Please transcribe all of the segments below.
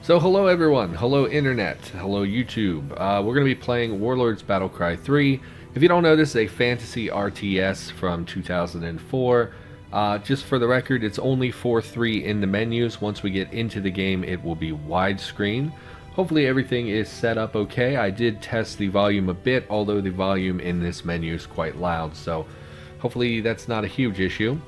So hello everyone, hello internet, hello YouTube. We're going to be playing Warlords Battlecry 3. If you don't know, this is a fantasy RTS from 2004. Just for the record, it's only 4:3 in the menus. Once we get into the game, it will be widescreen. Hopefully everything is set up okay. I did test the volume a bit, although the volume in this menu is quite loud, so hopefully that's not a huge issue.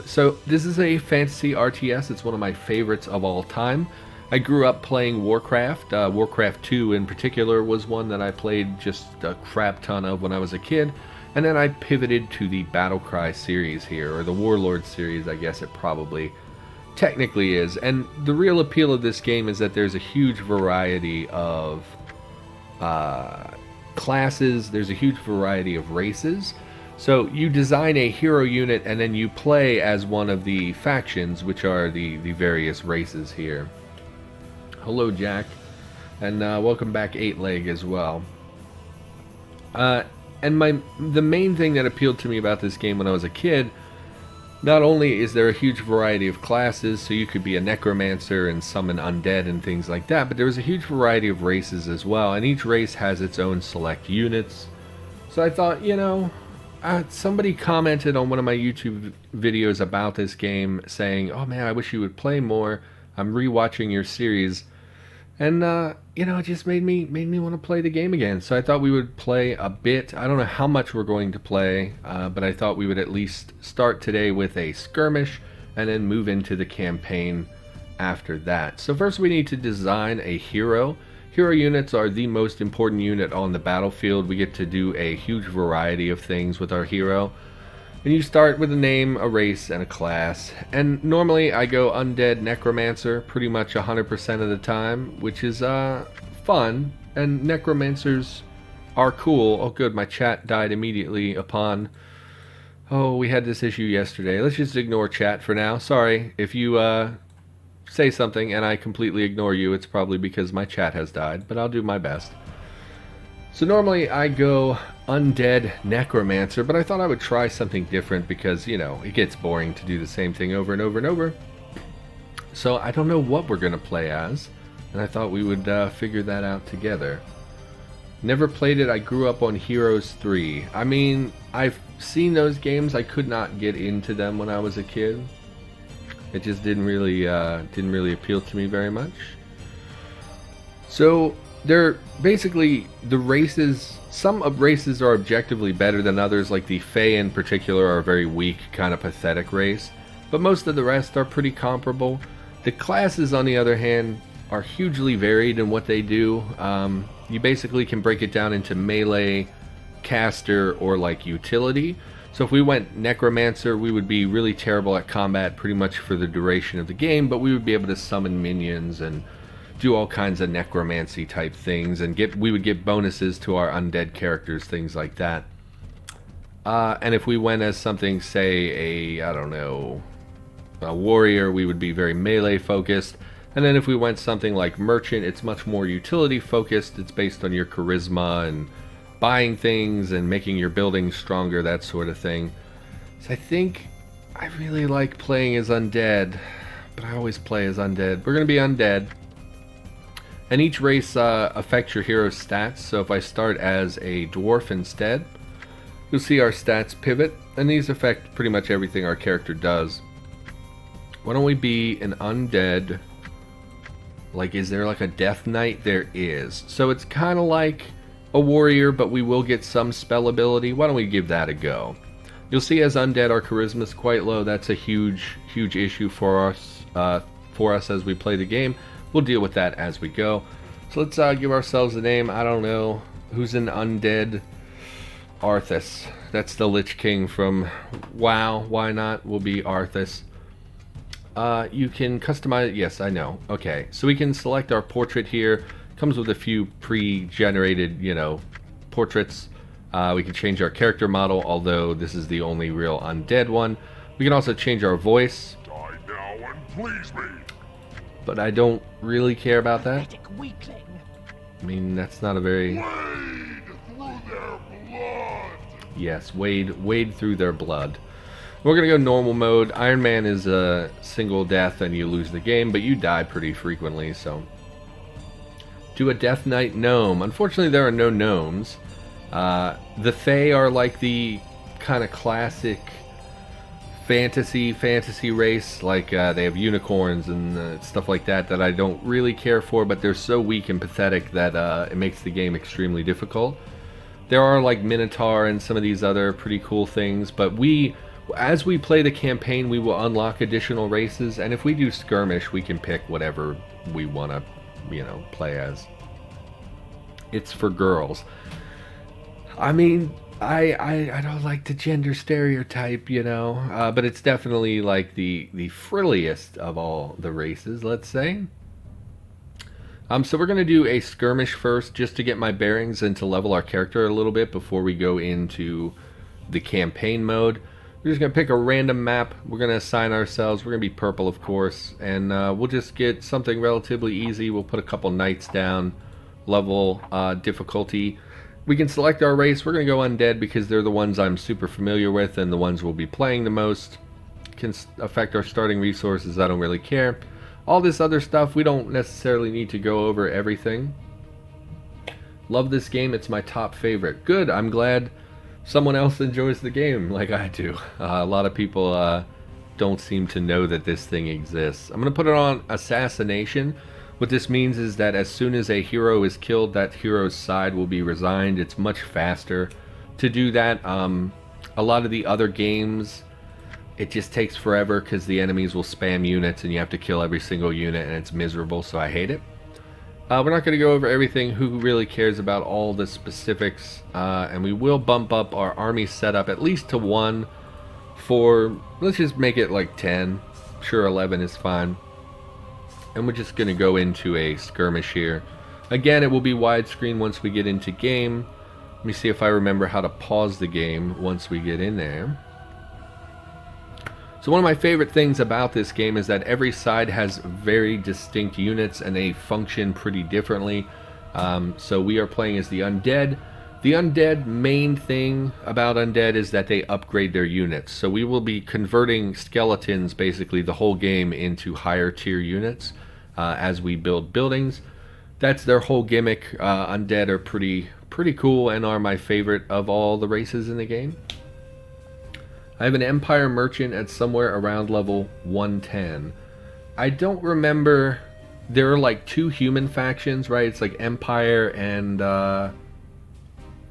So this is a fantasy RTS. It's one of my favorites of all time. I grew up playing Warcraft. Warcraft 2 in particular was one that I played just a crap ton of when I was a kid. And then I pivoted to the Battlecry series here, or the Warlords series, I guess it probably technically is. And the real appeal of this game is that there's a huge variety of classes. There's a huge variety of races. So you design a hero unit and then you play as one of the factions, which are the various races here. Hello Jack, and welcome back 8-Leg as well. And the main thing that appealed to me about this game when I was a kid, not only is there a huge variety of classes, so you could be a necromancer and summon undead and things like that, but there was a huge variety of races as well, and each race has its own select units. So I thought, you know, somebody commented on one of my YouTube videos about this game saying, oh man, I wish you would play more. I'm rewatching your series. And, you know, it just made me want to play the game again. So I thought we would play a bit. I don't know how much we're going to play, but I thought we would at least start today with a skirmish and then move into the campaign after that. So first we need to design a hero. Hero units are the most important unit on the battlefield. We get to do a huge variety of things with our hero. And you start with a name, a race, and a class. And normally I go Undead Necromancer pretty much 100% of the time, which is fun. And Necromancers are cool. Oh good, my chat died immediately upon... Oh, we had this issue yesterday. Let's just ignore chat for now. Sorry, if you say something and I completely ignore you, it's probably because my chat has died, but I'll do my best. So normally I go Undead Necromancer, but I thought I would try something different because, you know, it gets boring to do the same thing over and over and over. So I don't know what we're going to play as, and I thought we would figure that out together. Never played it. I grew up on Heroes 3. I mean, I've seen those games. I could not get into them when I was a kid. It just didn't really appeal to me very much. So they're basically the races. Some of races are objectively better than others, like the Fae in particular are a very weak, kind of pathetic race. But most of the rest are pretty comparable. The classes, on the other hand, are hugely varied in what they do. You basically can break it down into melee, caster, or like utility. So if we went Necromancer, we would be really terrible at combat pretty much for the duration of the game, but we would be able to summon minions and do all kinds of necromancy type things, and we would get bonuses to our undead characters, things like that. And if we went as something, say, I don't know, a warrior, we would be very melee focused. And then if we went something like Merchant, it's much more utility focused. It's based on your charisma and buying things and making your buildings stronger, that sort of thing. So I think I really like playing as Undead, but I always play as Undead. We're going to be Undead. And each race affects your hero's stats. So if I start as a dwarf instead, you'll see our stats pivot, and these affect pretty much everything our character does. Why don't we be an Undead? Like, is there like a Death Knight? There is. So it's kind of like a warrior, but we will get some spell ability. Why don't we give that a go? You'll see as Undead our charisma is quite low. That's a huge issue for us as we play the game. We'll deal with that as we go. So let's give ourselves a name. I don't know. Who's an Undead? Arthas. That's the Lich King from WoW. Why not? We'll be Arthas. You can customize it. Yes, I know. Okay, so we can select our portrait here. Comes with a few pre-generated, you know, portraits. We can change our character model, although this is the only real undead one. We can also change our voice. Die now and please me. But I don't really care about that. Pathetic weakling. I mean, that's not a very... Wade through their blood. Yes, wade through their blood. We're going to go normal mode. Iron Man is a single death and you lose the game, but you die pretty frequently, so. Do a Death Knight gnome. Unfortunately, there are no gnomes. The Fae are like the kind of classic fantasy race. Like, they have unicorns and stuff like that I don't really care for, but they're so weak and pathetic that it makes the game extremely difficult. There are like Minotaur and some of these other pretty cool things, but as we play the campaign, we will unlock additional races, and if we do Skirmish, we can pick whatever we want to, play as. It's for girls. I mean, I don't like the gender stereotype, but it's definitely like the frilliest of all the races, let's say. So we're going to do a Skirmish first, just to get my bearings and to level our character a little bit before we go into the campaign mode. We're just going to pick a random map. We're going to assign ourselves. We're going to be purple, of course. And we'll just get something relatively easy. We'll put a couple knights down. Level difficulty. We can select our race. We're going to go Undead because they're the ones I'm super familiar with and the ones we'll be playing the most. Can affect our starting resources. I don't really care. All this other stuff, we don't necessarily need to go over everything. Love this game. It's my top favorite. Good. I'm glad someone else enjoys the game like I do. A lot of people don't seem to know that this thing exists. I'm going to put it on Assassination. What this means is that as soon as a hero is killed, that hero's side will be resigned. It's much faster to do that. A lot of the other games, it just takes forever because the enemies will spam units and you have to kill every single unit, and it's miserable, so I hate it. We're not going to go over everything. Who really cares about all the specifics? And we will bump up our army setup at least to 1 for, let's just make it like 10. Sure, 11 is fine. And we're just going to go into a skirmish here. Again, it will be widescreen once we get into game. Let me see if I remember how to pause the game once we get in there. So one of my favorite things about this game is that every side has very distinct units and they function pretty differently. So we are playing as the Undead. The Undead, main thing about Undead is that they upgrade their units. So we will be converting skeletons basically the whole game into higher tier units as we build buildings. That's their whole gimmick. Undead are pretty cool and are my favorite of all the races in the game. I have an Empire Merchant at somewhere around level 110. I don't remember. There are like 2 human factions, right? It's like Empire and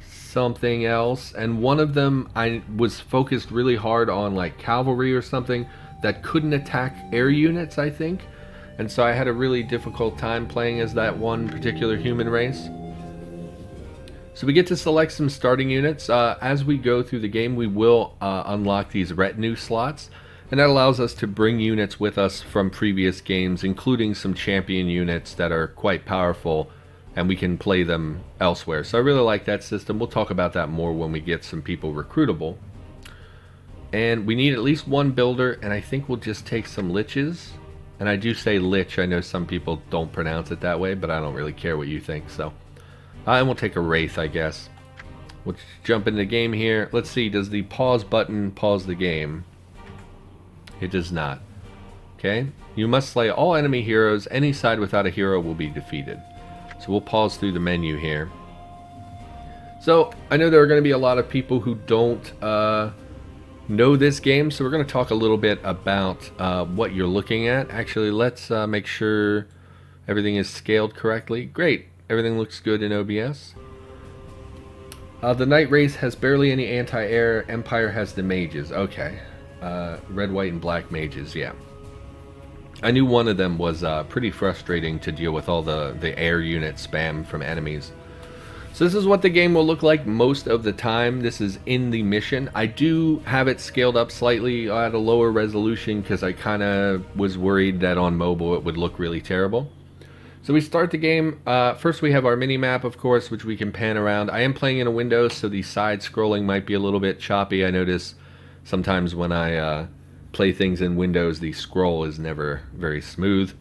something else. And one of them I was focused really hard on like cavalry or something that couldn't attack air units, I think. And so I had a really difficult time playing as that one particular human race. So we get to select some starting units. As we go through the game, we will unlock these retinue slots, and that allows us to bring units with us from previous games, including some champion units that are quite powerful, and we can play them elsewhere. So I really like that system. We'll talk about that more when we get some people recruitable. And we need at least 1 builder, and I think we'll just take some liches. And I do say lich. I know some people don't pronounce it that way, but I don't really care what you think, so. And we'll take a Wraith, I guess. We'll jump into the game here. Let's see, does the pause button pause the game? It does not. Okay. You must slay all enemy heroes. Any side without a hero will be defeated. So we'll pause through the menu here. So, I know there are going to be a lot of people who don't know this game, so we're going to talk a little bit about what you're looking at. Actually, let's make sure everything is scaled correctly. Great. Everything looks good in OBS. The Knight race has barely any anti-air. Empire has the mages. Okay. Red, white, and black mages, yeah. I knew one of them was pretty frustrating to deal with, all the air unit spam from enemies. So this is what the game will look like most of the time. This is in the mission. I do have it scaled up slightly at a lower resolution because I kind of was worried that on mobile it would look really terrible. So we start the game. First we have our mini-map, of course, which we can pan around. I am playing in a Windows, so the side scrolling might be a little bit choppy. I notice sometimes when I play things in Windows, the scroll is never very smooth.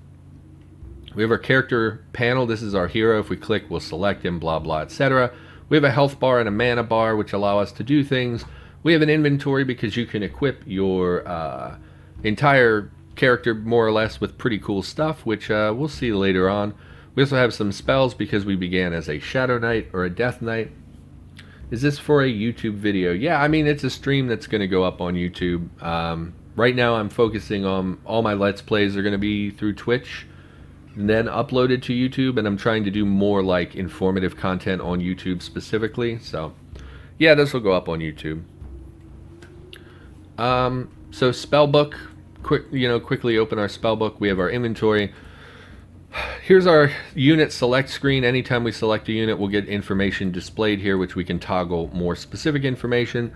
We have our character panel. This is our hero. If we click, we'll select him, blah, blah, etc. We have a health bar and a mana bar, which allow us to do things. We have an inventory because you can equip your entire character more or less with pretty cool stuff, which we'll see later on. We also have some spells because we began as a Shadow Knight or a Death Knight. Is this for a YouTube video? Yeah, I mean, it's a stream that's going to go up on YouTube. Right now I'm focusing on all my Let's Plays are going to be through Twitch and then uploaded to YouTube, and I'm trying to do more like informative content on YouTube specifically. So yeah, this will go up on YouTube. So spellbook, quickly open our spellbook. We have our inventory. Here's our unit select screen. Anytime we select a unit, we'll get information displayed here, which we can toggle more specific information.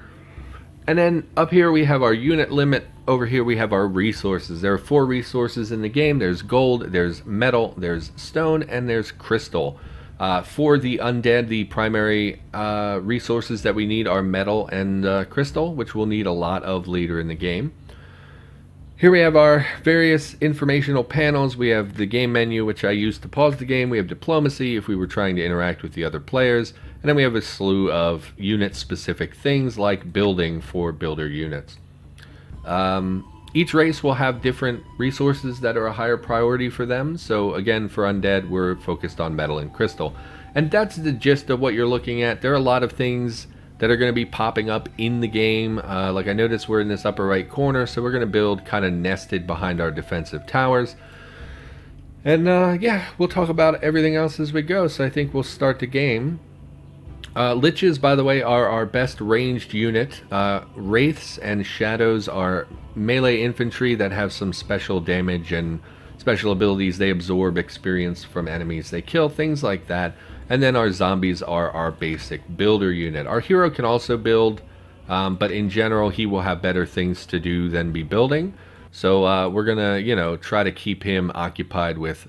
And then up here we have our unit limit. Over here we have our resources. There are 4 resources in the game. There's gold, there's metal, there's stone, and there's crystal. For the undead, the primary resources that we need are metal and crystal, which we'll need a lot of later in the game. Here we have our various informational panels. We have the game menu, which I use to pause the game. We have diplomacy if we were trying to interact with the other players. And then we have a slew of unit-specific things like building for builder units. Each race will have different resources that are a higher priority for them. So again, for undead, we're focused on metal and crystal. And that's the gist of what you're looking at. There are a lot of things that are going to be popping up in the game. Like I noticed we're in this upper right corner, so we're going to build kind of nested behind our defensive towers. And yeah, we'll talk about everything else as we go, so I think we'll start the game. Liches, by the way, are our best ranged unit. Wraiths and Shadows are melee infantry that have some special damage and special abilities. They absorb experience from enemies they kill, things like that. And then our zombies are our basic builder unit. Our hero can also build, but in general he will have better things to do than be building. So we're gonna, try to keep him occupied with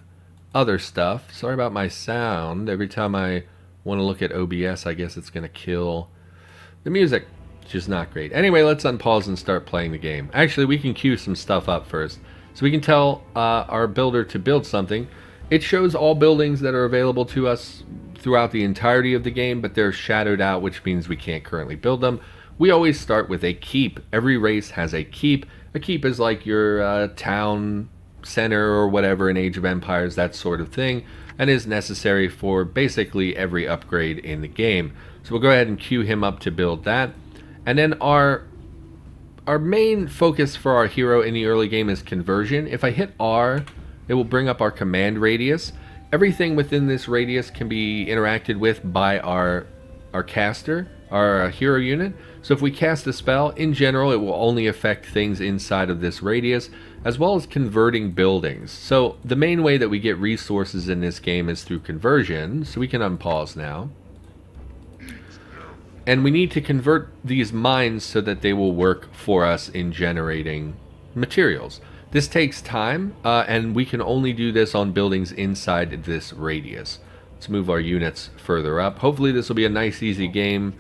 other stuff. Sorry about my sound. Every time I want to look at OBS, I guess it's gonna kill the music, which is not great. Anyway, let's unpause and start playing the game. Actually, we can queue some stuff up first. So we can tell our builder to build something. It shows all buildings that are available to us throughout the entirety of the game, but they're shadowed out, which means we can't currently build them. We always start with a keep. Every race has a keep. A keep is like your town center or whatever in Age of Empires, that sort of thing, and is necessary for basically every upgrade in the game. So we'll go ahead and queue him up to build that. And then our main focus for our hero in the early game is conversion. If I hit R, it will bring up our command radius. Everything within this radius can be interacted with by our caster, our hero unit. So if we cast a spell, in general, it will only affect things inside of this radius, as well as converting buildings. So the main way that we get resources in this game is through conversion. So we can unpause now. And we need to convert these mines so that they will work for us in generating materials. This takes time, and we can only do this on buildings inside this radius. Let's move our units further up. Hopefully this will be a nice, easy game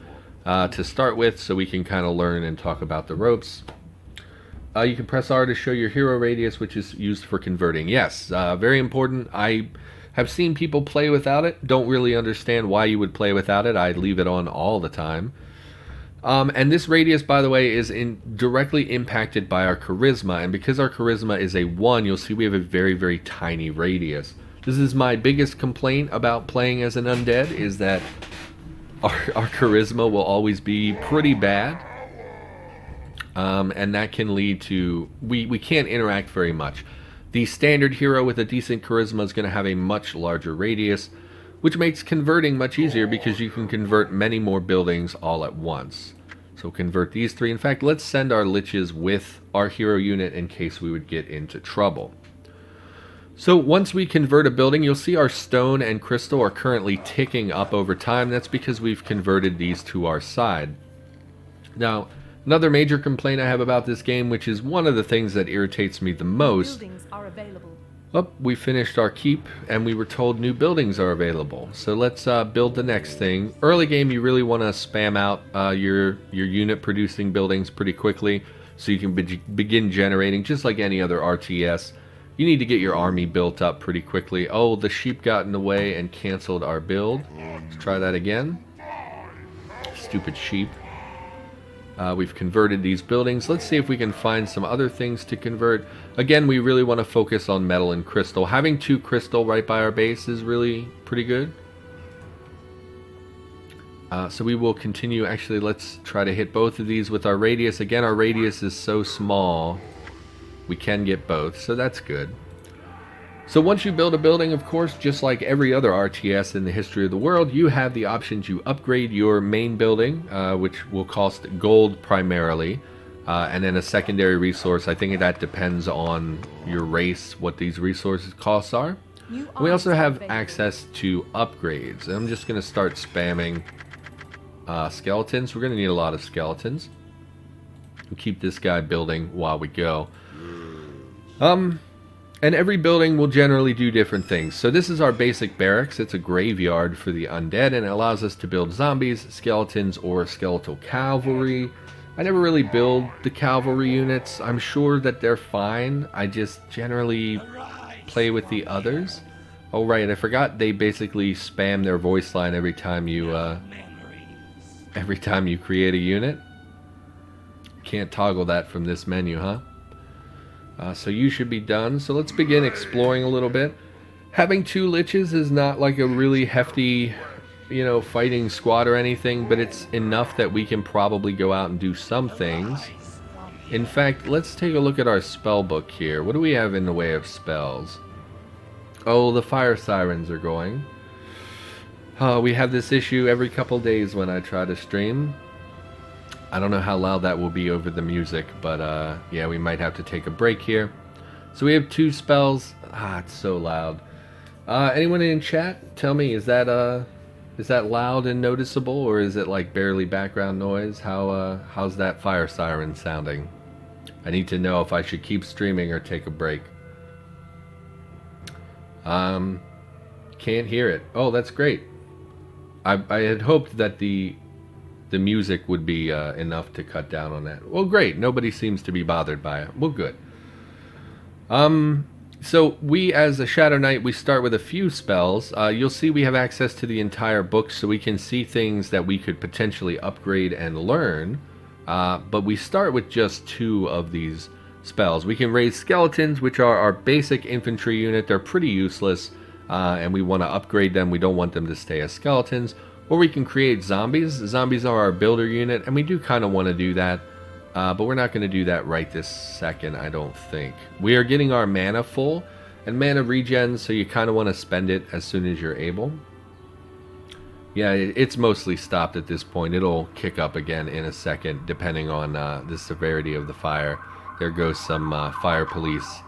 to start with, so we can kind of learn and talk about the ropes. You can press R to show your hero radius, which is used for converting. Yes, very important. I have seen people play without it. Don't really understand why you would play without it. I leave it on all the time. And this radius, by the way, is directly impacted by our charisma. And because our charisma is a 1, you'll see we have a very, very tiny radius. This is my biggest complaint about playing as an undead, is that our charisma will always be pretty bad. And that can lead to... We can't interact very much. The standard hero with a decent charisma is going to have a much larger radius, which makes converting much easier because you can convert many more buildings all at once. So convert these 3. In fact, let's send our liches with our hero unit in case we would get into trouble. So once we convert a building, you'll see our stone and crystal are currently ticking up over time. That's because we've converted these to our side. Now, another major complaint I have about this game, which is one of the things that irritates me the most. Buildings are available. Oh, we finished our keep, and we were told new buildings are available. So let's build the next thing. Early game, you really want to spam out your unit producing buildings pretty quickly, so you can begin generating, just like any other RTS. You need to get your army built up pretty quickly. Oh, the sheep got in the way and canceled our build. Let's try that again. Stupid sheep. We've converted these buildings. Let's see if we can find some other things to convert. Again, we really want to focus on metal and crystal. Having 2 crystal right by our base is really pretty good. So we will continue. Actually, let's try to hit both of these with our radius. Again, our radius is so small, we can get both, so that's good. So once you build a building, of course, just like every other RTS in the history of the world, you have the option to upgrade your main building, which will cost gold primarily, and then a secondary resource. I think that depends on your race, what these resources costs are. We also have access to upgrades. I'm just going to start spamming skeletons. We're going to need a lot of skeletons. We'll keep this guy building while we go. And every building will generally do different things. So this is our basic barracks. It's a graveyard for the undead, and it allows us to build zombies, skeletons, or skeletal cavalry. I never really build the cavalry units. I'm sure that they're fine. I just generally play with the others. Oh right, I forgot they basically spam their voice line every time you create a unit. Can't toggle that from this menu, huh? So you should be done. So let's begin exploring a little bit. Having 2 liches is not like a really hefty, you know, fighting squad or anything, but it's enough that we can probably go out and do some things. In fact, let's take a look at our spell book here. What do we have in the way of spells? Oh, the fire sirens are going. We have this issue every couple days when I try to stream. I don't know how loud that will be over the music, but yeah, we might have to take a break here. So we have 2 spells. It's so loud. Anyone in chat, tell me, is that loud and noticeable, or is it like barely background noise? How's that fire siren sounding? I need to know if I should keep streaming or take a break. Can't hear it. Oh, that's great. I had hoped that the music would be enough to cut down on that. Well, great. Nobody seems to be bothered by it. Well, good. So we, as a Shadow Knight, we start with a few spells. You'll see we have access to the entire book, so we can see things that we could potentially upgrade and learn. But we start with just 2 of these spells. We can raise skeletons, which are our basic infantry unit. They're pretty useless, and we want to upgrade them. We don't want them to stay as skeletons. Or we can create zombies. Zombies are our builder unit, and we do kind of want to do that. But we're not going to do that right this second, I don't think. We are getting our mana full, and mana regens, so you kind of want to spend it as soon as you're able. Yeah, it's mostly stopped at this point. It'll kick up again in a second, depending on the severity of the fire. There goes some fire police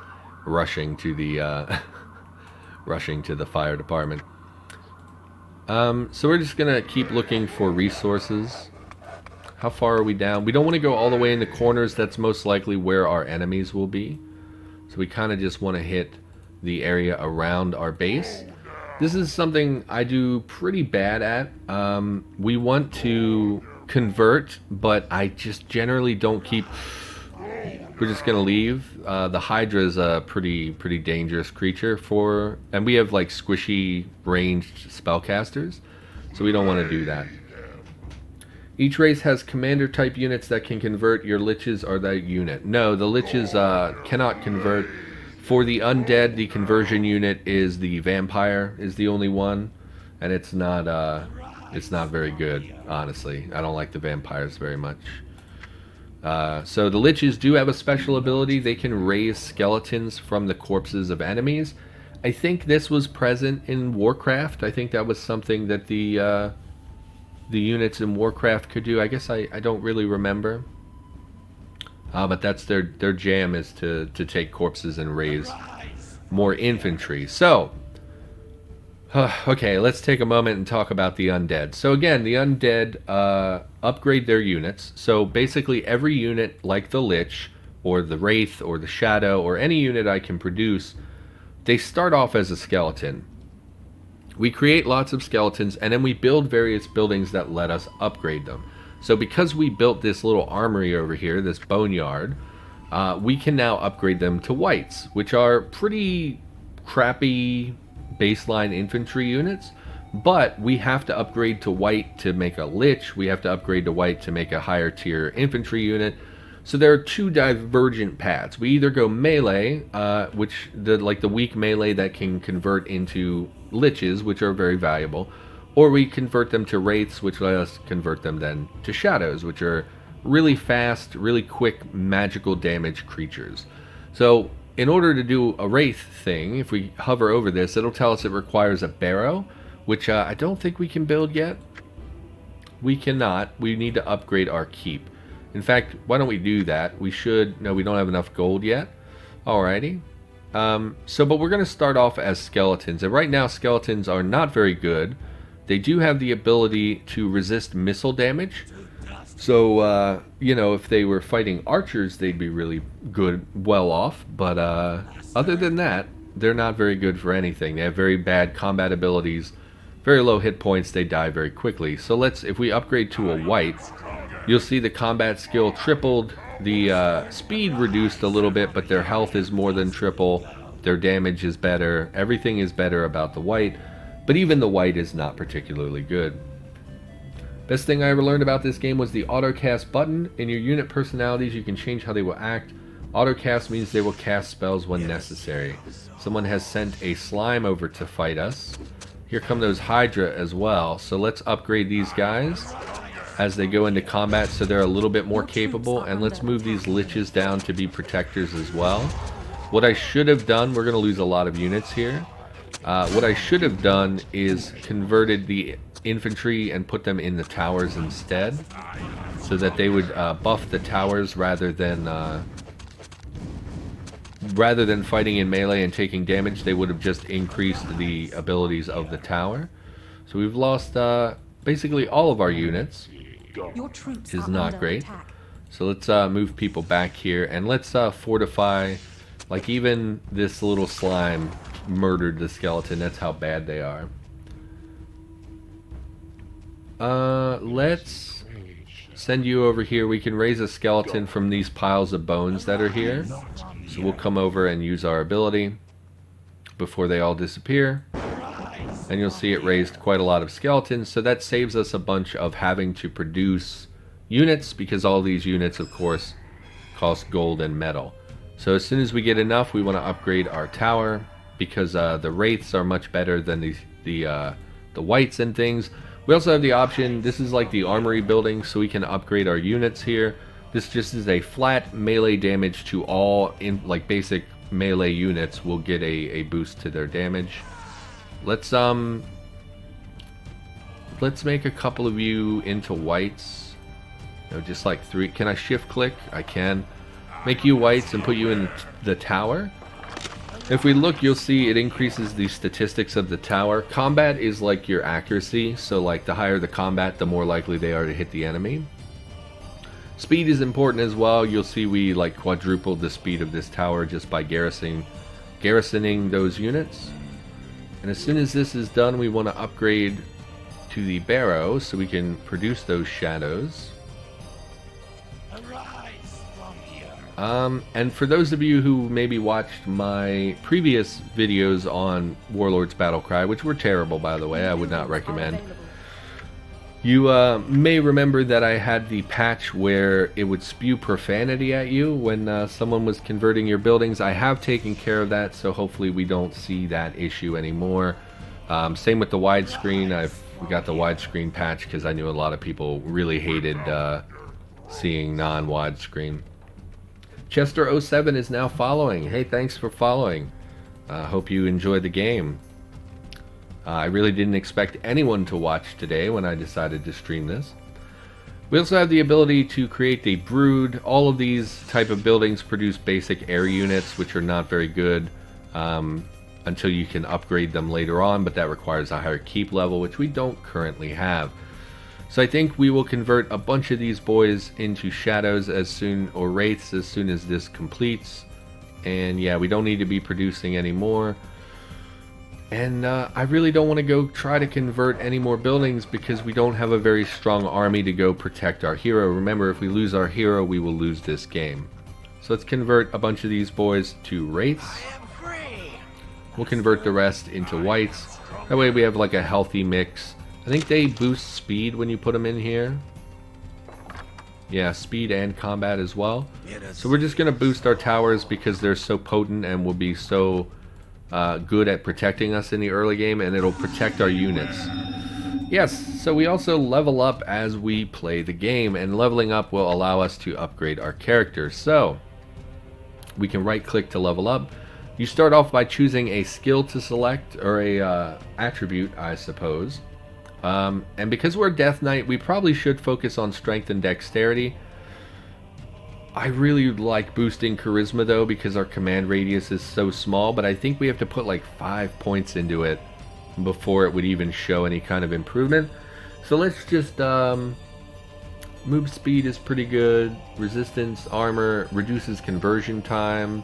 rushing to the fire department. So we're just going to keep looking for resources. How far are we down? We don't want to go all the way in the corners. That's most likely where our enemies will be. So we kind of just want to hit the area around our base. This is something I do pretty bad at. We want to convert, but I just generally don't keep... We're just going to leave. The Hydra is a pretty dangerous creature and we have like squishy ranged spellcasters, so we don't want to do that. Each race has commander type units that can convert. Your liches are that unit. No, the liches cannot convert. For the undead, the conversion unit is the vampire, is the only one, and it's not very good, honestly. I don't like the vampires very much. So the liches do have a special ability. They can raise skeletons from the corpses of enemies. I think this was present in Warcraft. I think that was something that the units in Warcraft could do. I guess I don't really remember. But that's their jam, is to take corpses and raise more infantry. So, okay, let's take a moment and talk about the undead. So again, the undead upgrade their units. So basically every unit, like the lich, or the wraith, or the shadow, or any unit I can produce, they start off as a skeleton. We create lots of skeletons, and then we build various buildings that let us upgrade them. So because we built this little armory over here, this boneyard, we can now upgrade them to wights, which are pretty crappy baseline infantry units, But we have to upgrade to white to make a lich. We have to upgrade to white to make a higher tier infantry unit. So there are two divergent paths. We either go melee, which like the weak melee that can convert into liches, which are very valuable, or we convert them to wraiths, which let us convert them then to shadows, which are really fast, really quick magical damage creatures. So in order to do a wraith thing, if we hover over this, it'll tell us it requires a barrow, which I don't think we can build yet. We cannot. We need to upgrade our keep. In fact, why don't we do that? We should. No, we don't have enough gold yet. Alrighty. But we're going to start off as skeletons. And right now, skeletons are not very good. They do have the ability to resist missile damage. So, you know, if they were fighting archers, they'd be really good, well off. But other than that, they're not very good for anything. They have very bad combat abilities. Very low hit points, they die very quickly. So if we upgrade to a white, you'll see the combat skill tripled, the speed reduced a little bit, but their health is more than triple, their damage is better, everything is better about the white, but even the white is not particularly good. Best thing I ever learned about this game was the autocast button. In your unit personalities, you can change how they will act. Autocast means they will cast spells when necessary. Someone has sent a slime over to fight us. Here come those Hydra as well. So let's upgrade these guys as they go into combat so they're a little bit more capable. And let's move these liches down to be protectors as well. What I should have done, we're going to lose a lot of units here. What I should have done is converted the infantry and put them in the towers instead. So that they would buff the towers rather than fighting in melee and taking damage. They would have just increased the abilities of the tower. So we've lost basically all of our units. Your troops is are not under great. attack. So let's move people back here and let's fortify. Like even this little slime murdered the skeleton. That's how bad they are. Let's send you over here. We can raise a skeleton from these piles of bones that are here. So we'll come over and use our ability before they all disappear. And you'll see it raised quite a lot of skeletons. So that saves us a bunch of having to produce units, because all these units, of course, cost gold and metal. So as soon as we get enough, we want to upgrade our tower, because the wraiths are much better than the whites and things. We also have the option, this is like the armory building, so we can upgrade our units here. This just is a flat melee damage to all like basic melee units will get a boost to their damage. Let's make a couple of you into whites. You know, just like 3. Can I shift click? I can. Make you whites and put you in the tower. If we look, you'll see it increases the statistics of the tower. Combat is like your accuracy, so like the higher the combat, the more likely they are to hit the enemy. Speed is important as well. You'll see we like quadrupled the speed of this tower just by garrisoning those units. And as soon as this is done, we want to upgrade to the barrow so we can produce those shadows. And for those of you who maybe watched my previous videos on Warlords Battlecry, which were terrible by the way, I would not recommend. You may remember that I had the patch where it would spew profanity at you when someone was converting your buildings. I have taken care of that, so hopefully we don't see that issue anymore. Same with the widescreen. We got the widescreen patch because I knew a lot of people really hated seeing non-widescreen. Chester07 is now following. Hey, thanks for following. Hope you enjoyed the game. I really didn't expect anyone to watch today when I decided to stream this. We also have the ability to create the brood. All of these type of buildings produce basic air units, which are not very good until you can upgrade them later on, but that requires a higher keep level, which we don't currently have. So I think we will convert a bunch of these boys into shadows or wraiths as soon as this completes. And yeah, we don't need to be producing anymore. And I really don't want to go try to convert any more buildings because we don't have a very strong army to go protect our hero. Remember, if we lose our hero, we will lose this game. So let's convert a bunch of these boys to wraiths. We'll convert the rest into whites. That way we have like a healthy mix. I think they boost speed when you put them in here. Yeah, speed and combat as well. So we're just going to boost our towers because they're so potent and will be so good at protecting us in the early game, and it'll protect our units. Yes, so we also level up as we play the game, and leveling up will allow us to upgrade our characters. So we can right click to level up. You start off by choosing a skill to select, or a attribute, I suppose. And because we're Death Knight, we probably should focus on strength and dexterity. I really like boosting charisma though, because our command radius is so small, but I think we have to put like 5 points into it before it would even show any kind of improvement. So let's just move speed is pretty good. Resistance, armor, reduces conversion time.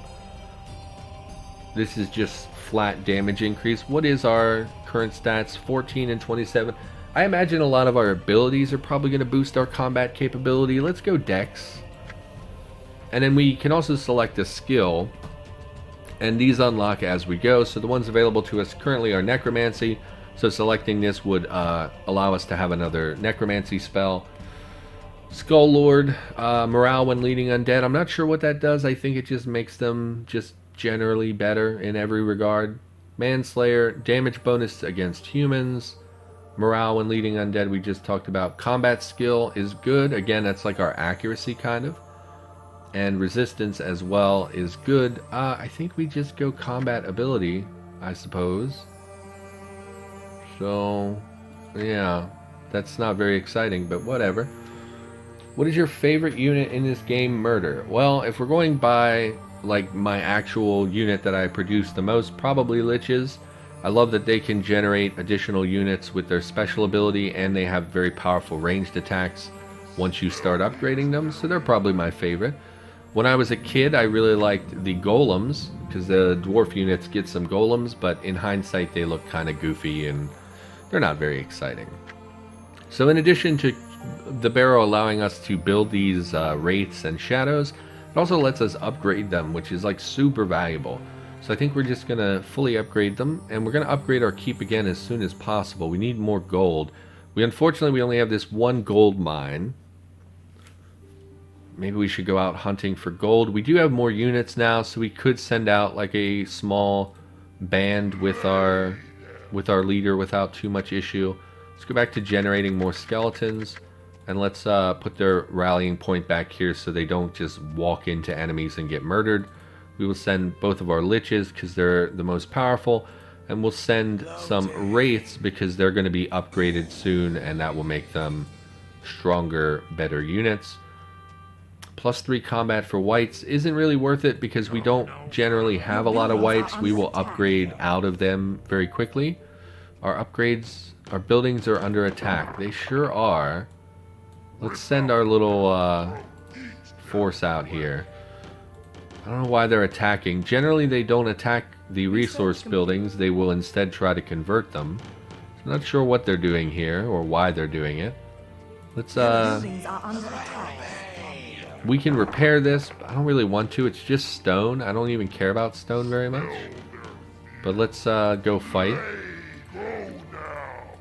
This is just flat damage increase. What is our current stats? 14 and 27. I imagine a lot of our abilities are probably going to boost our combat capability. Let's go Dex. And then we can also select a skill, and these unlock as we go. So the ones available to us currently are Necromancy. So selecting this would allow us to have another Necromancy spell. Skull Lord, morale when leading undead. I'm not sure what that does. I think it just makes them just generally better in every regard. Manslayer, damage bonus against humans. Morale when leading undead we just talked about. Combat skill is good. Again, that's like our accuracy kind of. And resistance as well is good. I think we just go combat ability, I suppose. So, yeah, that's not very exciting, but whatever. What is your favorite unit in this game? Murder. Well, if we're going by like my actual unit that I produce the most, probably Liches. I love that they can generate additional units with their special ability, and they have very powerful ranged attacks once you start upgrading them, so they're probably my favorite. When I was a kid, I really liked the golems, because the dwarf units get some golems, but in hindsight they look kind of goofy and they're not very exciting. So in addition to the barrow allowing us to build these wraiths and shadows, it also lets us upgrade them, which is like super valuable. So I think we're just going to fully upgrade them, and we're going to upgrade our keep again as soon as possible. We need more gold. Unfortunately, we only have this one gold mine. Maybe we should go out hunting for gold. We do have more units now, so we could send out like a small band with our leader without too much issue. Let's go back to generating more skeletons, and let's put their rallying point back here so they don't just walk into enemies and get murdered. We will send both of our liches because they're the most powerful, and we'll send some wraiths because they're going to be upgraded soon, and that will make them stronger, better units. +3 combat for whites isn't really worth it because we don't generally have a lot of whites. We will upgrade out of them very quickly. Our upgrades, our buildings are under attack. They sure are. Let's send our little force out here. I don't know why they're attacking. Generally they don't attack the resource buildings. They will instead try to convert them. I'm not sure what they're doing here or why they're doing it. Let's we can repair this. I don't really want to. It's just stone. I don't even care about stone very much. But let's go fight.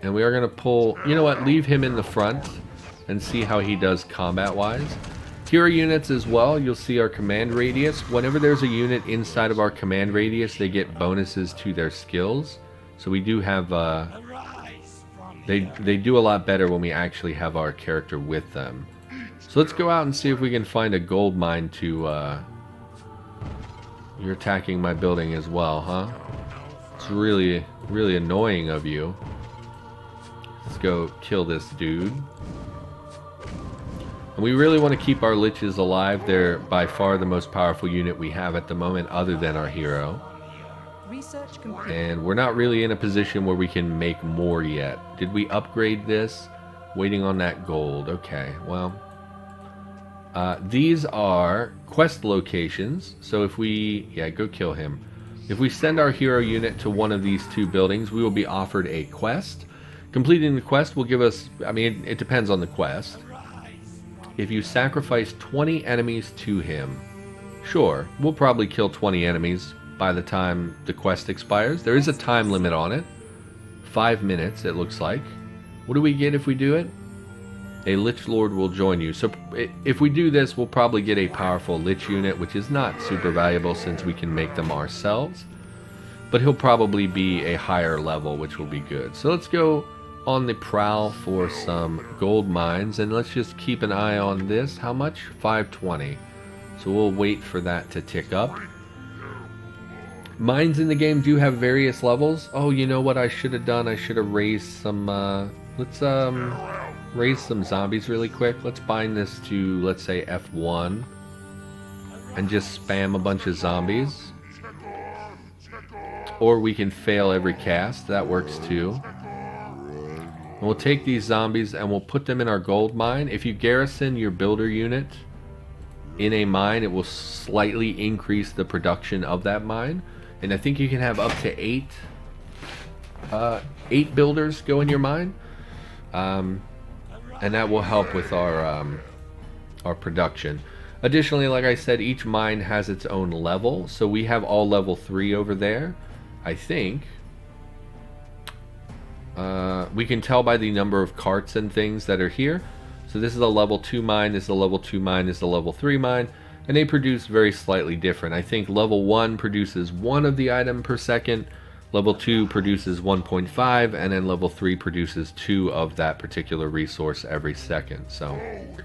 And we are going to pull... You know what? Leave him in the front and see how he does combat-wise. Hero units as well. You'll see our command radius. Whenever there's a unit inside of our command radius, they get bonuses to their skills. So we do have... They do a lot better when we actually have our character with them. So let's go out and see if we can find a gold mine to... You're attacking my building as well, huh? It's really, really annoying of you. Let's go kill this dude. And we really want to keep our liches alive. They're by far the most powerful unit we have at the moment other than our hero. And we're not really in a position where we can make more yet. Did we upgrade this? Waiting on that gold. Okay, well... these are quest locations, so if we... Yeah, go kill him. If we send our hero unit to one of these two buildings, we will be offered a quest. Completing the quest will give us... I mean, it depends on the quest. If you sacrifice 20 enemies to him, sure, we'll probably kill 20 enemies. by the time the quest expires. There is a time limit on it. 5 minutes, it looks like. What do we get if we do it? A Lich Lord will join you. So if we do this, we'll probably get a powerful Lich unit, which is not super valuable since we can make them ourselves. But he'll probably be a higher level, which will be good. So let's go on the prowl for some gold mines, and let's just keep an eye on this. How much? 520. So we'll wait for that to tick up. Mines in the game do have various levels. Oh, you know what I should have done? I should have raised some, let's raise some zombies really quick. Let's bind this to, let's say, F1. And just spam a bunch of zombies. Or we can fail every cast. That works too. And we'll take these zombies and we'll put them in our gold mine. If you garrison your builder unit in a mine, it will slightly increase the production of that mine. And I think you can have up to 8 builders go in your mine. And that will help with our production. Additionally, like I said, each mine has its own level. So we have all level 3 over there. I think we can tell by the number of carts and things that are here. So this is a level 2 mine, this is a level 2 mine, this is a level 3 mine, and they produce very slightly different. I think level 1 produces 1 of the item per second, level 2 produces 1.5, and then level 3 produces 2 of that particular resource every second. So, and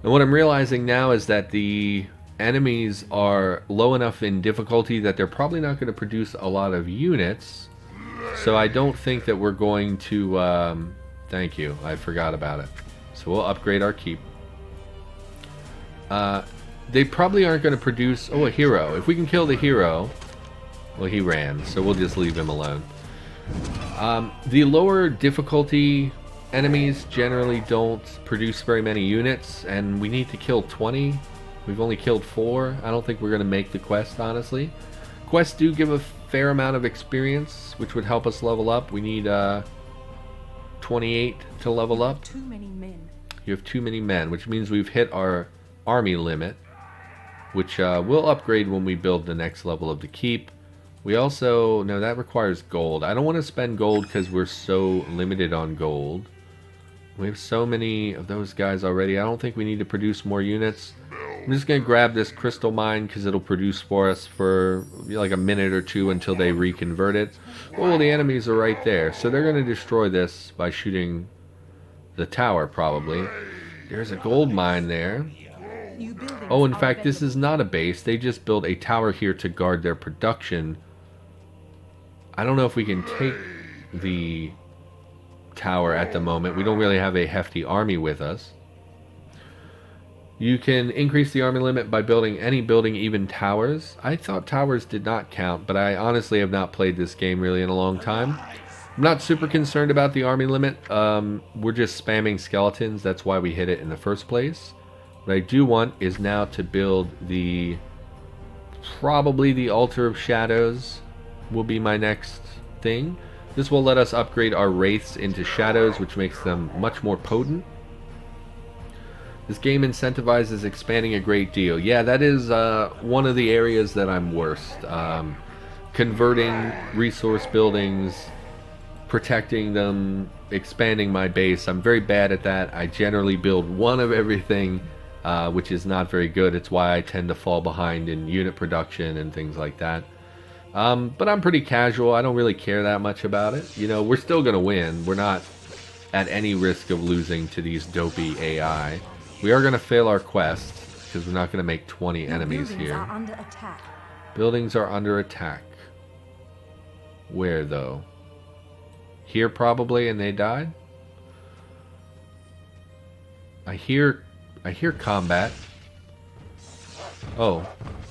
what I'm realizing now is that the enemies are low enough in difficulty that they're probably not going to produce a lot of units. So I don't think that we're going to... thank you, I forgot about it. So we'll upgrade our keep. They probably aren't going to produce... Oh, a hero. If we can kill the hero... Well, he ran, so we'll just leave him alone. The lower difficulty enemies generally don't produce very many units, and we need to kill 20. We've only killed 4. I don't think we're going to make the quest, honestly. Quests do give a fair amount of experience, which would help us level up. We need 28 to level up. Too many men. You have too many men, which means we've hit our army limit, which we'll upgrade when we build the next level of the keep. We also... No, that requires gold. I don't want to spend gold because we're so limited on gold. We have so many of those guys already. I don't think we need to produce more units. I'm just going to grab this crystal mine because it'll produce for us for like a minute or 2 until they reconvert it. Oh, the enemies are right there. So they're going to destroy this by shooting the tower, probably. There's a gold mine there. Oh, in fact, this is not a base. They just built a tower here to guard their production. I don't know if we can take the tower at the moment. We don't really have a hefty army with us. You can increase the army limit by building any building, even towers. I thought towers did not count, but I honestly have not played this game really in a long time. I'm not super concerned about the army limit. We're just spamming skeletons. That's why we hit it in the first place. What I do want is now to build probably the Altar of Shadows will be my next thing. This will let us upgrade our wraiths into shadows, which makes them much more potent. This game incentivizes expanding a great deal. Yeah, that is one of the areas that I'm worst. Converting resource buildings, protecting them, expanding my base. I'm very bad at that. I generally build one of everything, which is not very good. It's why I tend to fall behind in unit production and things like that. But I'm pretty casual. I don't really care that much about it. You know, we're still going to win. We're not at any risk of losing to these dopey AI. We are going to fail our quest because we're not going to make 20 enemies here. Are under attack. Buildings are under attack. Where, though? Here, probably, and they died? I hear combat. Oh,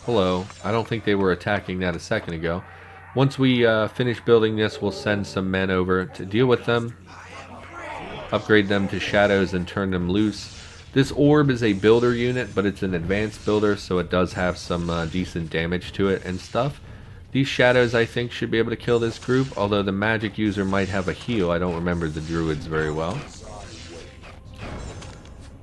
hello. I don't think they were attacking that a second ago. Once we finish building this, we'll send some men over to deal with them. Upgrade them to shadows and turn them loose. This orb is a builder unit, but it's an advanced builder, so it does have some decent damage to it and stuff. These shadows, I think, should be able to kill this group, although the magic user might have a heal. I don't remember the druids very well.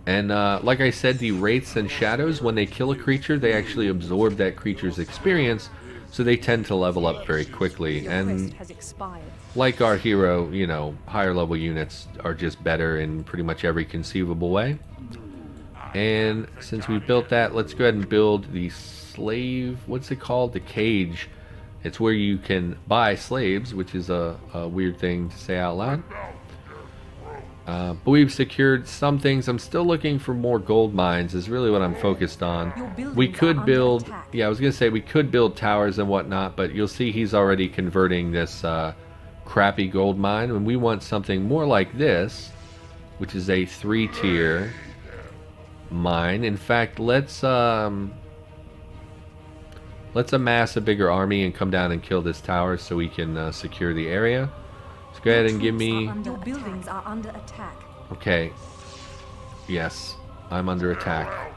And like I said, the wraiths and shadows, when they kill a creature, they actually absorb that creature's experience, so they tend to level up very quickly. And Has expired. like our hero, you know, higher level units are just better in pretty much every conceivable way. And since we built that, let's go ahead and build the slave, what's it called? The cage. It's where you can buy slaves, which is a weird thing to say out loud. But we've secured some things. I'm still looking for more gold mines is really what I'm focused on. We could build, yeah, I was going to say we could build towers and whatnot, but you'll see he's already converting this crappy gold mine. And we want something more like this, which is a 3-tier mine. In fact, let's amass a bigger army and come down and kill this tower so we can secure the area. Let's go ahead and give me... Your buildings are under attack. Okay. Yes, I'm under attack.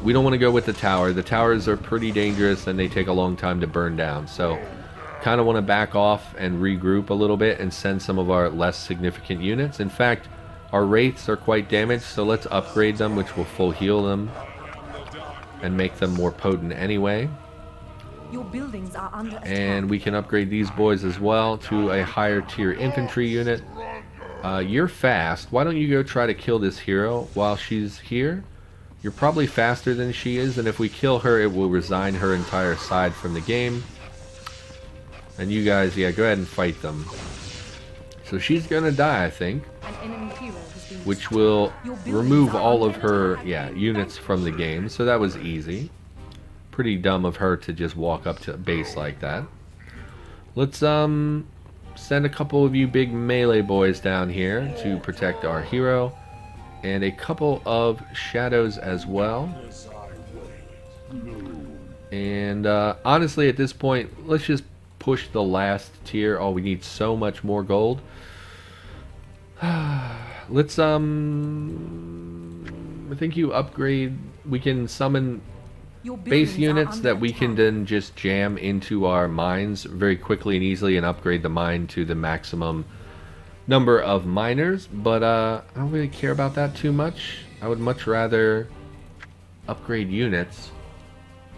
We don't want to go with the tower. The towers are pretty dangerous and they take a long time to burn down. So, kind of want to back off and regroup a little bit and send some of our less significant units. In fact, our wraiths are quite damaged, so let's upgrade them, which will full heal them and make them more potent anyway. Your buildings are under attack. And we can upgrade these boys as well to a higher tier infantry unit. You're fast. Why don't you go try to kill this hero while she's here? You're probably faster than she is, and if we kill her, it will resign her entire side from the game. And you guys, yeah, go ahead and fight them. So she's gonna die, I think, An enemy hero has been which will remove all of her, yeah, units from the game. So that was easy. Pretty dumb of her to just walk up to base like that. Let's send a couple of you big melee boys down here to protect our hero, and a couple of shadows as well. And honestly, at this point, let's just push the last tier. Oh, we need so much more gold. Let's I think you upgrade. We can summon base units that we can then just jam into our mines very quickly and easily and upgrade the mine to the maximum number of miners. But I don't really care about that too much. I would much rather upgrade units.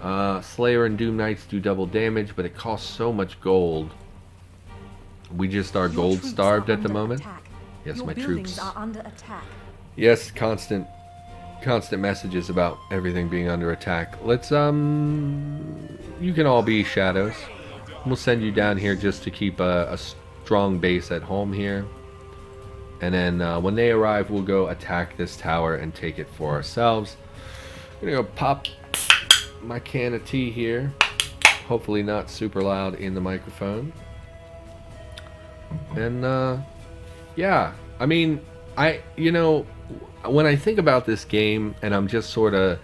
Slayer and Doom Knights do double damage, but it costs so much gold. We just are gold starved at the moment. Yes, my troops are under attack. Yes, constant messages about everything being under attack. Let's you can all be shadows. We'll send you down here just to keep a strong base at home here. And then when they arrive, we'll go attack this tower and take it for ourselves. I'm gonna go pop my can of tea here. Hopefully not super loud in the microphone. And yeah, I mean, you know, when I think about this game and I'm just sort of,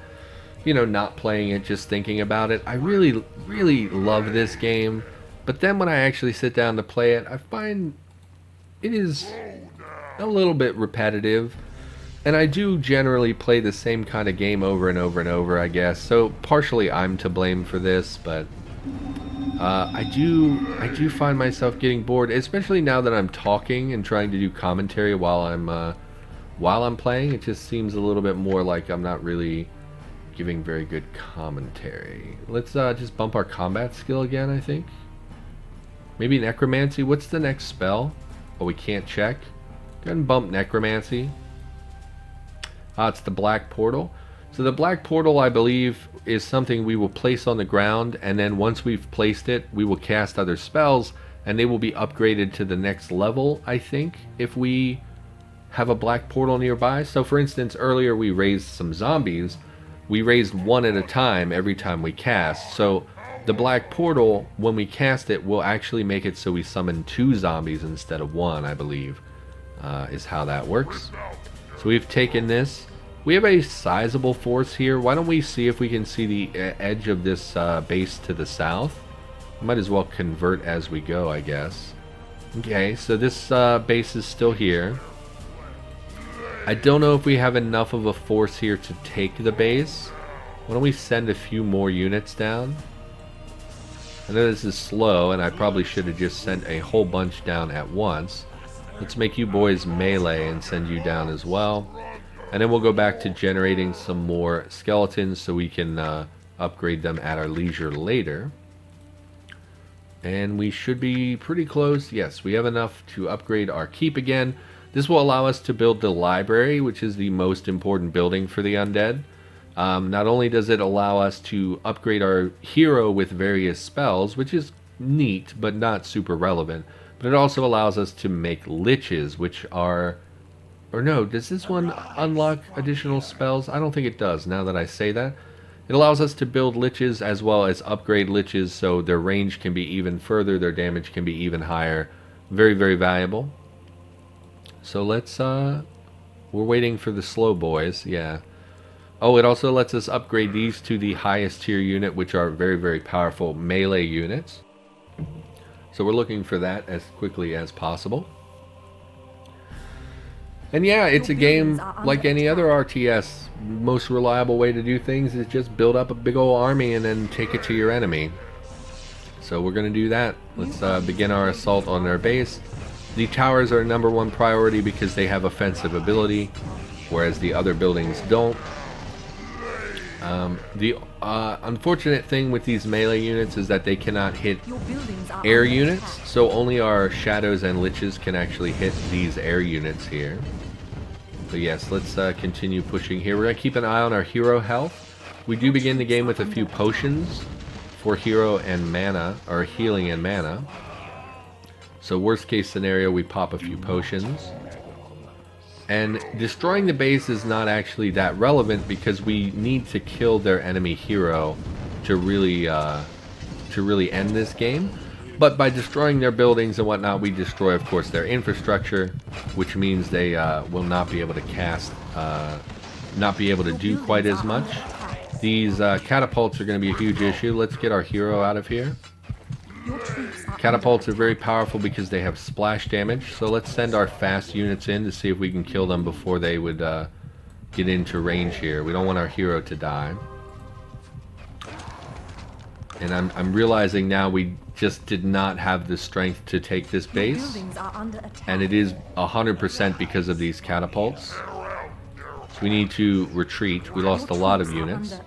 you know, not playing it, just thinking about it, I really, really love this game. But then when I actually sit down to play it, I find it is a little bit repetitive. And I do generally play the same kind of game over and over and over, I guess. So partially I'm to blame for this, but I do find myself getting bored, especially now that I'm talking and trying to do commentary while I'm playing. It just seems a little bit more like I'm not really giving very good commentary. Let's just bump our combat skill again, I think. Maybe necromancy. What's the next spell? Oh, we can't check. Go ahead and bump necromancy. It's the black portal. So the black portal, I believe, is something we will place on the ground, and then once we've placed it, we will cast other spells, and they will be upgraded to the next level, I think, if we have a black portal nearby. So for instance, earlier we raised some zombies. We raised one at a time every time we cast. So the black portal, when we cast it, will actually make it so we summon 2 zombies instead of 1, I believe, is how that works. So we've taken this. We have a sizable force here. Why don't we see if we can see the edge of this base to the south? Might as well convert as we go, I guess. Okay, so this base is still here. I don't know if we have enough of a force here to take the base. Why don't we send a few more units down? I know this is slow, and I probably should have just sent a whole bunch down at once. Let's make you boys melee and send you down as well. And then we'll go back to generating some more skeletons so we can upgrade them at our leisure later. And we should be pretty close. Yes, we have enough to upgrade our keep again. This will allow us to build the library, which is the most important building for the undead. Not only does it allow us to upgrade our hero with various spells, which is neat but not super relevant, but it also allows us to make liches, which are... Or no, does this one unlock additional spells? I don't think it does, now that I say that. It allows us to build liches as well as upgrade liches, so their range can be even further, their damage can be even higher. Very, very valuable. So let's, we're waiting for the slow boys, yeah. Oh, it also lets us upgrade these to the highest tier unit, which are very, very powerful melee units. So we're looking for that as quickly as possible. And yeah, it's a game like any other RTS. Most reliable way to do things is just build up a big old army and then take it to your enemy. So we're going to do that. Let's begin our assault on their base. The towers are number one priority because they have offensive ability, whereas the other buildings don't. The unfortunate thing with these melee units is that they cannot hit air units, so only our shadows and liches can actually hit these air units here. But yes, let's continue pushing here. We're going to keep an eye on our hero health. We do begin the game with a few potions for hero and mana, or healing and mana. So worst case scenario, we pop a few potions. And destroying the base is not actually that relevant because we need to kill their enemy hero to really end this game. But by destroying their buildings and whatnot, we destroy, of course, their infrastructure, which means they will not be able to cast, not be able to do quite as much. These catapults are going to be a huge issue. Let's get our hero out of here. Catapults are very powerful because they have splash damage, so let's send our fast units in to see if we can kill them before they would get into range here. We don't want our hero to die. And I'm realizing now we just did not have the strength to take this base, and it is 100% because of these catapults. So we need to retreat. We lost a lot of units.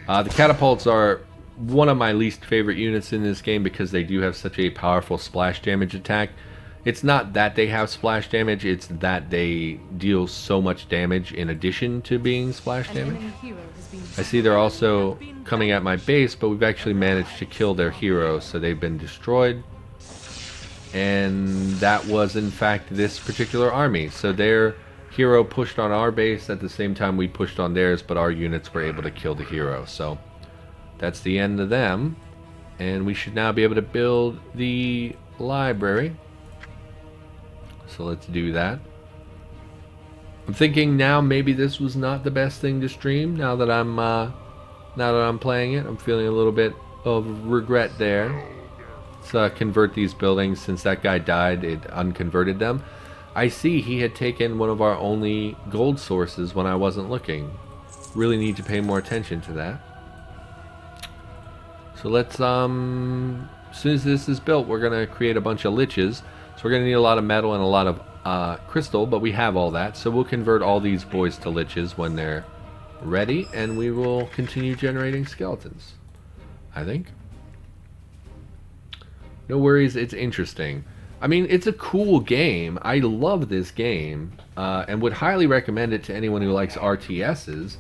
The catapults are one of my least favorite units in this game because they do have such a powerful splash damage attack. It's not that they have splash damage, it's that they deal so much damage in addition to being splash damage. I see they're also coming at my base, but we've actually managed to kill their hero, so they've been destroyed. And that was in fact this particular army. So their hero pushed on our base at the same time we pushed on theirs, but our units were able to kill the hero. So that's the end of them, and we should now be able to build the library. So let's do that. I'm thinking now maybe this was not the best thing to stream. Now that I'm playing it, I'm feeling a little bit of regret there. Let's convert these buildings. Since that guy died, it unconverted them. I see he had taken one of our only gold sources when I wasn't looking. Really need to pay more attention to that. So let's, as soon as this is built, we're going to create a bunch of liches. So we're going to need a lot of metal and a lot of crystal, but we have all that. So we'll convert all these boys to liches when they're ready, and we will continue generating skeletons, I think. No worries, it's interesting. I mean, it's a cool game. I love this game, and would highly recommend it to anyone who likes RTSs.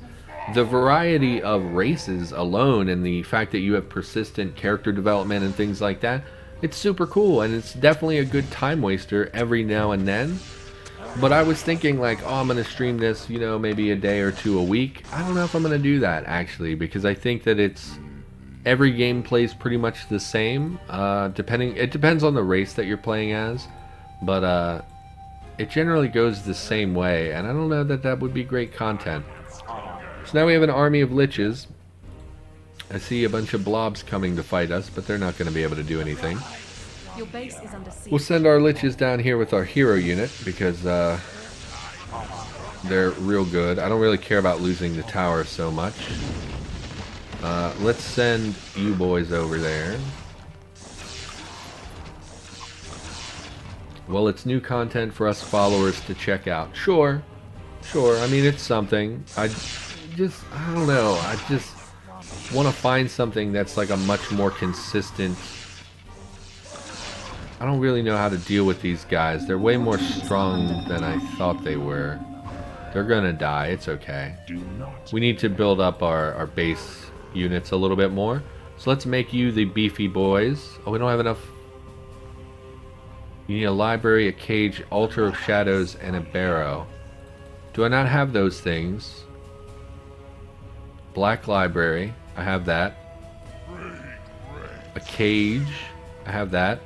The variety of races alone and the fact that you have persistent character development and things like that, it's super cool, and it's definitely a good time waster every now and then. But I was thinking like, oh, I'm going to stream this, you know, maybe a day or two a week. I don't know if I'm going to do that, actually, because I think that every game plays pretty much the same. It depends on the race that you're playing as, but it generally goes the same way, and I don't know that that would be great content. So now we have an army of liches. I see a bunch of blobs coming to fight us, but they're not going to be able to do anything. Your base is under siege. We'll send our liches down here with our hero unit because they're real good. I don't really care about losing the tower so much. Let's send you boys over there. Well, it's new content for us followers to check out. Sure. I mean, it's something. I don't know. want to find something that's like a much more consistent. I don't really know how to deal with these guys. They're way more strong than I thought they were. They're gonna die. It's okay. We need to build up our base units a little bit more. So let's make you the beefy boys. Oh, we don't have enough. You need a library, a cage, altar of shadows, and a barrow. Do I not have those things? Black library. I have that. A cage. I have that.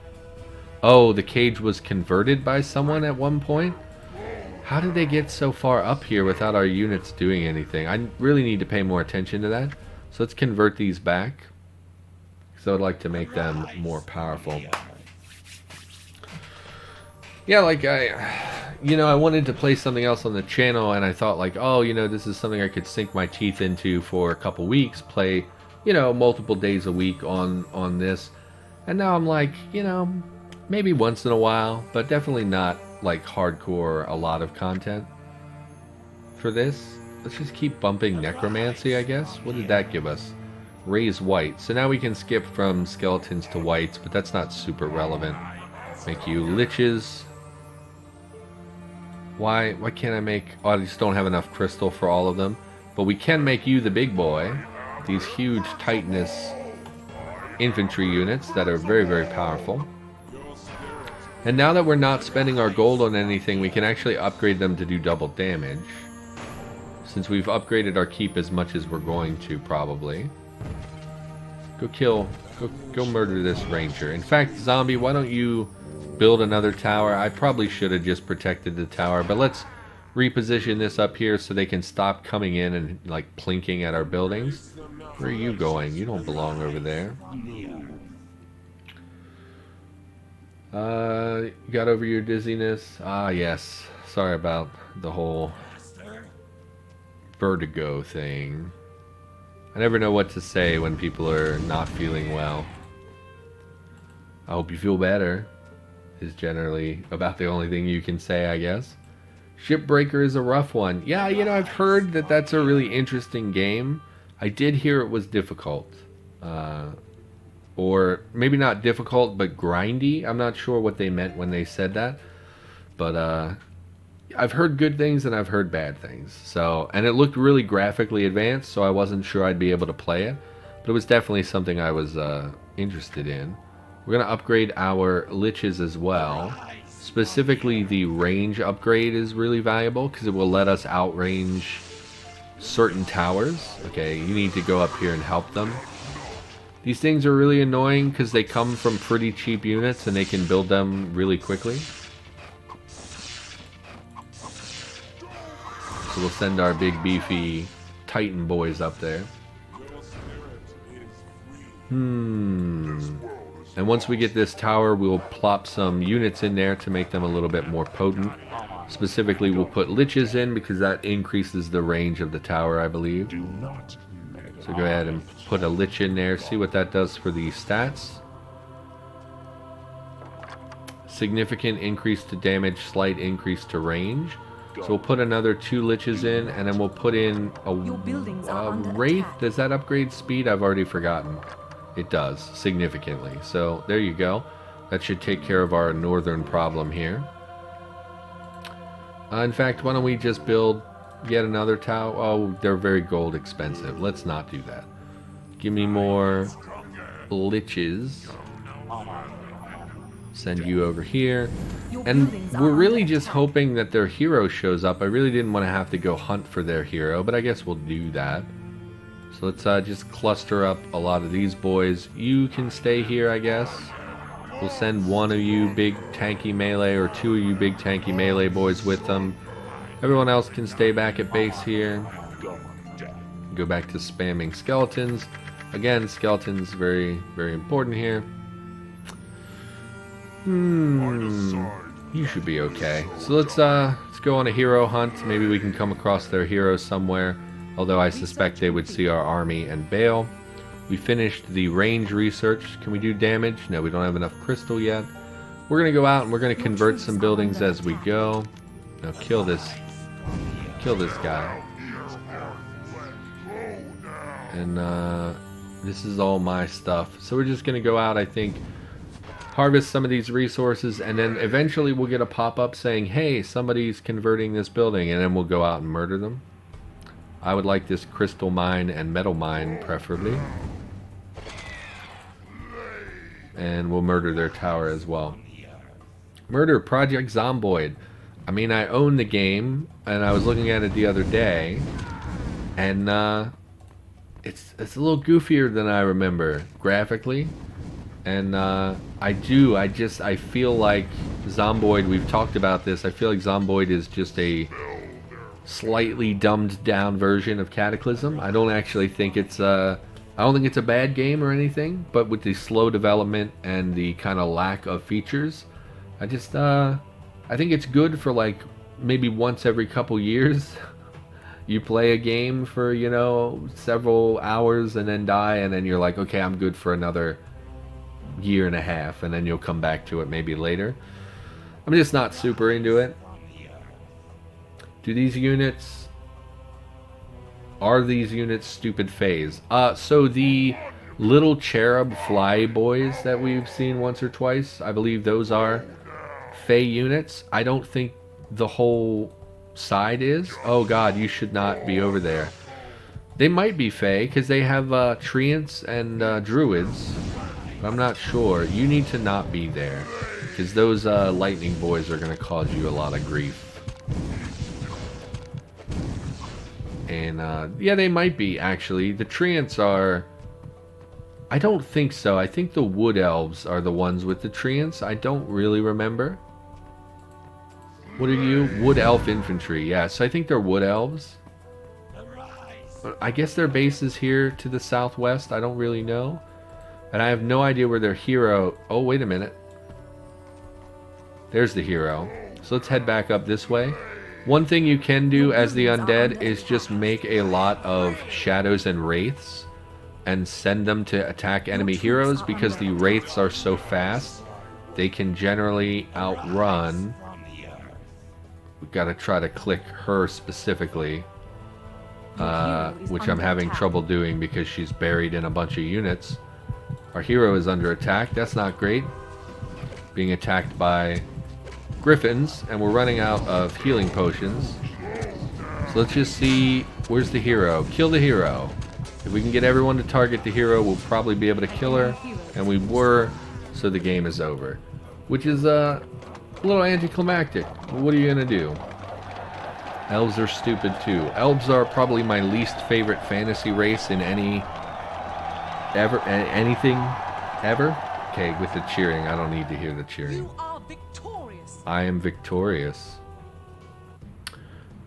Oh, the cage was converted by someone at one point? How did they get so far up here without our units doing anything? I really need to pay more attention to that. So let's convert these back. Because I would like to make them more powerful. Yeah, like I wanted to play something else on the channel, and I thought like, oh, this is something I could sink my teeth into for a couple weeks, play, multiple days a week on this. And now I'm like, maybe once in a while, but definitely not like hardcore a lot of content for this. Let's just keep bumping necromancy, I guess. What did that give us? Raise white. So now we can skip from skeletons to whites, but that's not super relevant. Make you liches. Why can't I make... Oh, I just don't have enough crystal for all of them. But we can make you the big boy. These huge Titanus infantry units that are very, very powerful. And now that we're not spending our gold on anything, we can actually upgrade them to do double damage. Since we've upgraded our keep as much as we're going to, probably. Go murder this ranger. In fact, zombie, why don't you build another tower? I probably should have just protected the tower, but let's reposition this up here so they can stop coming in and like plinking at our buildings. Where are you going? You don't belong over there. You got over your dizziness? Ah, yes. Sorry about the whole vertigo thing. I never know what to say when people are not feeling well. I hope you feel better is generally about the only thing you can say, I guess. Shipbreaker is a rough one. Yeah, I've heard that that's a really interesting game. I did hear it was difficult. Or maybe not difficult, but grindy. I'm not sure what they meant when they said that. But I've heard good things and I've heard bad things. So, and it looked really graphically advanced, so I wasn't sure I'd be able to play it. But it was definitely something I was interested in. We're going to upgrade our liches as well. Specifically, the range upgrade is really valuable because it will let us outrange certain towers. Okay, you need to go up here and help them. These things are really annoying because they come from pretty cheap units and they can build them really quickly. So we'll send our big beefy Titan boys up there. And once we get this tower, we'll plop some units in there to make them a little bit more potent. Specifically, we'll put liches in because that increases the range of the tower, I believe. So go ahead and put a lich in there, see what that does for the stats. Significant increase to damage, slight increase to range. So we'll put another 2 liches in, and then we'll put in a wraith. Does that upgrade speed? I've already forgotten. It does, significantly. So there you go. That should take care of our northern problem here. In fact, why don't we just build yet another tower? Oh, they're very gold expensive. Let's not do that. Give me more liches. Send you over here. And we're really just hoping that their hero shows up. I really didn't want to have to go hunt for their hero, but I guess we'll do that. So let's just cluster up a lot of these boys. You can stay here, I guess. We'll send one of you big tanky melee or 2 of you big tanky melee boys with them. Everyone else can stay back at base here. Go back to spamming skeletons. Again, skeletons very, very important here. You should be okay. So let's go on a hero hunt. Maybe we can come across their hero somewhere. Although I suspect they would see our army and bail. We finished the range research. Can we do damage? No, we don't have enough crystal yet. We're going to go out and we're going to convert some buildings as we go. Now kill this guy. And This is all my stuff. So we're just going to go out, I think, harvest some of these resources, and then eventually we'll get a pop-up saying, hey, somebody's converting this building, and then we'll go out and murder them. I would like this crystal mine and metal mine, preferably. And we'll murder their tower as well. Murder Project Zomboid. I mean, I own the game, and I was looking at it the other day, and it's a little goofier than I remember graphically. And I feel like Zomboid, we've talked about this, I feel like Zomboid is just a slightly dumbed down version of Cataclysm. I don't actually think it's I don't think it's a bad game or anything, but with the slow development and the kind of lack of features, I think it's good for like maybe once every couple years. You play a game for, you know, several hours and then die, and then you're like, okay, I'm good for another year and a half, and then you'll come back to it maybe later. I'm just not super into it. Are these units stupid phase? So the little cherub fly boys that we've seen once or twice, I believe those are Fey units. I don't think the whole side is. Oh god, you should not be over there. They might be Fey because they have treants and druids. I'm not sure. You need to not be there because those lightning boys are going to cause you a lot of grief. And yeah, they might be actually. The treants are... I don't think so. I think the wood elves are the ones with the treants. I don't really remember. What are you? Wood elf infantry. Yeah, so I think they're wood elves. I guess their base is here to the southwest. I don't really know. And I have no idea where their hero... Oh, wait a minute. There's the hero. So let's head back up this way. One thing you can do as the undead is just make a lot of shadows and wraiths and send them to attack enemy heroes, because the wraiths are so fast they can generally outrun... We've got to try to click her specifically, which I'm having trouble doing because she's buried in a bunch of units. Our hero is under attack. That's not great. Being attacked by griffins, and we're running out of healing potions. So let's just see, where's the hero? Kill the hero. If we can get everyone to target the hero, we'll probably be able to kill her. And we were, so the game is over. Which is a little anticlimactic. What are you gonna do? Elves are stupid too. Elves are probably my least favorite fantasy race in anything ever. Okay, with the cheering, I don't need to hear the cheering. You are victorious. I am victorious.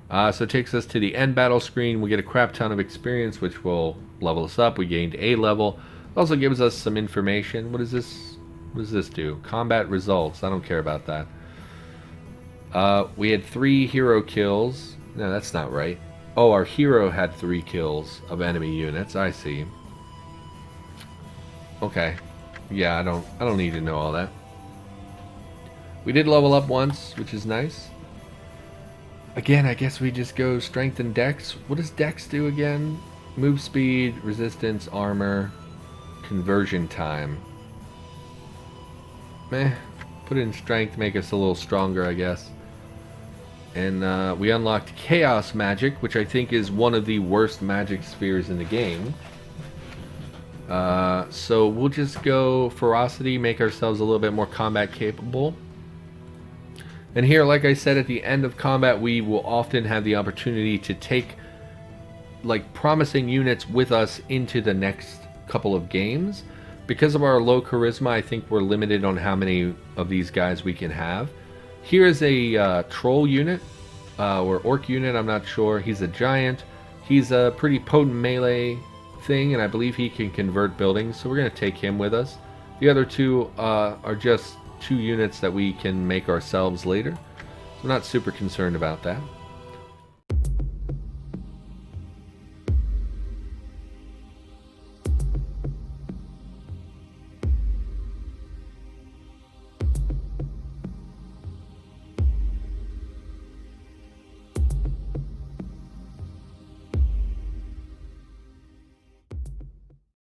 So it takes us to the end battle screen. We get a crap ton of experience, which will level us up. We gained a level. It also gives us some information. What is this? What does this do? Combat results. I don't care about that. We had 3 hero kills. No, that's not right. Oh, our hero had 3 kills of enemy units. I see. Okay. Yeah, I don't need to know all that. We did level up once, which is nice. Again, I guess we just go strength and dex. What does dex do again? Move speed, resistance, armor, conversion time. Meh. Put it in strength, make us a little stronger, I guess. And we unlocked chaos magic, which I think is one of the worst magic spheres in the game. So we'll just go ferocity, make ourselves a little bit more combat capable. And here, like I said, at the end of combat, we will often have the opportunity to take like promising units with us into the next couple of games. Because of our low charisma, I think we're limited on how many of these guys we can have. Here is a troll unit, or orc unit, I'm not sure. He's a giant. He's a pretty potent melee thing, and I believe he can convert buildings, so we're going to take him with us. The other 2 are just 2 units that we can make ourselves later. So I'm not super concerned about that.